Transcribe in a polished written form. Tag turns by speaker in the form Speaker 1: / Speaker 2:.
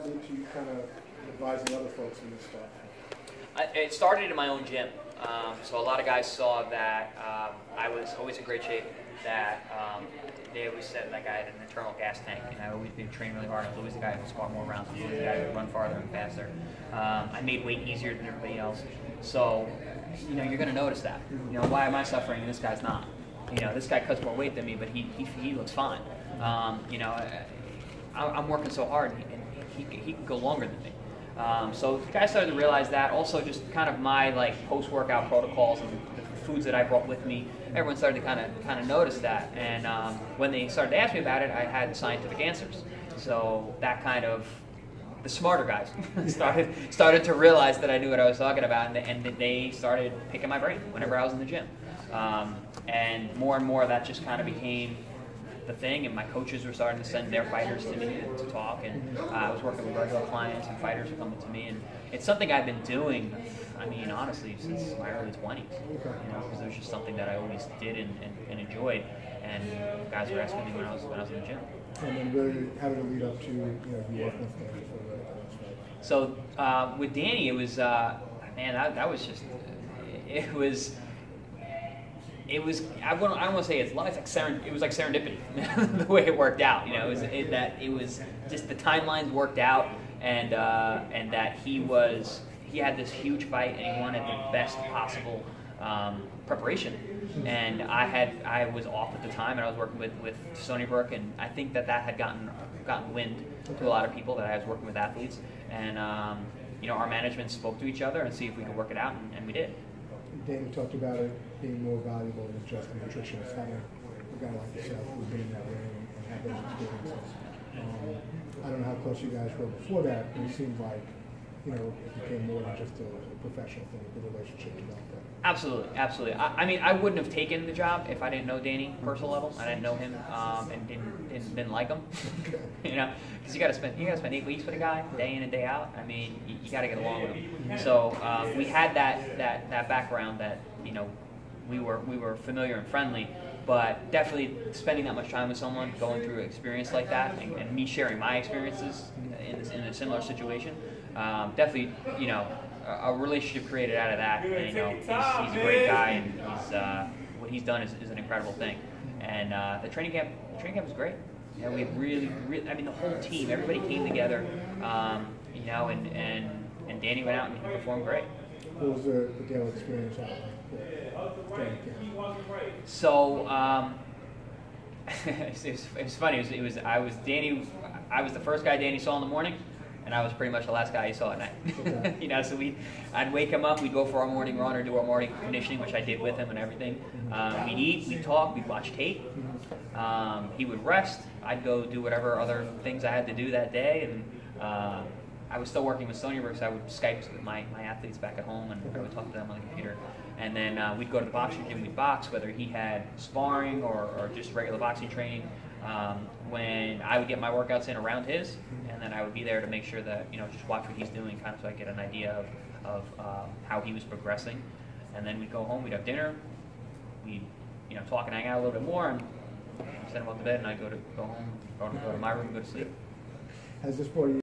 Speaker 1: that lead to you kind of advising other folks in this stuff?
Speaker 2: It started in my own gym. So a lot of guys saw that I was always in great shape, that they always said like I had an internal gas tank, and I always been trained really hard. I was always the guy who would squat more rounds, I was always the guy who would run farther and faster. I made weight easier than everybody else. So, you know, you're going to notice that. You know, why am I suffering and this guy's not? You know, this guy cuts more weight than me, but he looks fine. You know, I'm working so hard, and he can go longer than me. So guys started to realize that. Also, just kind of my like post-workout protocols and the foods that I brought with me. Everyone started to kind of notice that, and when they started to ask me about it, I had scientific answers. So that kind of the smarter guys started to realize that I knew what I was talking about, and they started picking my brain whenever I was in the gym. And more that just kind of became the thing, and my coaches were starting to send their fighters to me to talk, and I was working with regular clients, and fighters were coming to me, and it's something I've been doing, I mean, honestly, since my early 20s, you know, because it was just something that I always did and enjoyed, and guys were asking me when I was in the gym.
Speaker 1: And then really having to lead up to, you know, you working with them before that.
Speaker 2: So with Danny, it was, man, that was just, it was, I don't want to say it's like it was like serendipity, the way it worked out. You know, it was just the timelines worked out, and that he had this huge fight, and he wanted the best possible preparation. And I was off at the time, and I was working with Stony Brook, and I think that had gotten wind to a lot of people that I was working with athletes, and you know, our management spoke to each other and see if we could work it out, and we did.
Speaker 1: Danny talked about it being more valuable than just a nutritionist, having a guy like yourself who's been in that ring and had those experiences. I don't know how close you guys were before that, but it seemed like, you know, it became more than just a professional thing, a good relationship developed.
Speaker 2: Absolutely, absolutely. I mean, I wouldn't have taken the job if I didn't know Danny personal level. I didn't know him and didn't like him. You know, because you got to spend 8 weeks with a guy, day in and day out. I mean, you got to get along with him. So we had that background that, you know, we were familiar and friendly. But definitely spending that much time with someone, going through an experience like that, and me sharing my experiences in a similar situation, definitely, you know, a relationship created out of that. And, you know, he's a great guy, and what he's done is an incredible thing. And the training camp was great. You know, we really, I mean, the whole team, everybody came together. You know, and Danny went out and he performed great.
Speaker 1: What was the daily experience out like?
Speaker 2: So it was funny. I was the first guy Danny saw in the morning, and I was pretty much the last guy he saw at night.
Speaker 1: Okay.
Speaker 2: You know, so I'd wake him up, we'd go for our morning run or do our morning conditioning, which I did with him and everything. We'd eat, we'd talk, we'd watch tape. He would rest. I'd go do whatever other things I had to do that day, and I was still working with Stony Brook, so I would Skype with my athletes back at home, and I would talk to them on the computer. And then we'd go to the boxing gym, we'd box, whether he had sparring or just regular boxing training. When I would get my workouts in around his, and then I would be there to make sure that, you know, just watch what he's doing, kind of so I get an idea of how he was progressing. And then we'd go home, we'd have dinner, we'd, you know, talk and hang out a little bit more, and send him up to bed, and I'd go home, go to my room, and go to sleep.
Speaker 1: Has this brought you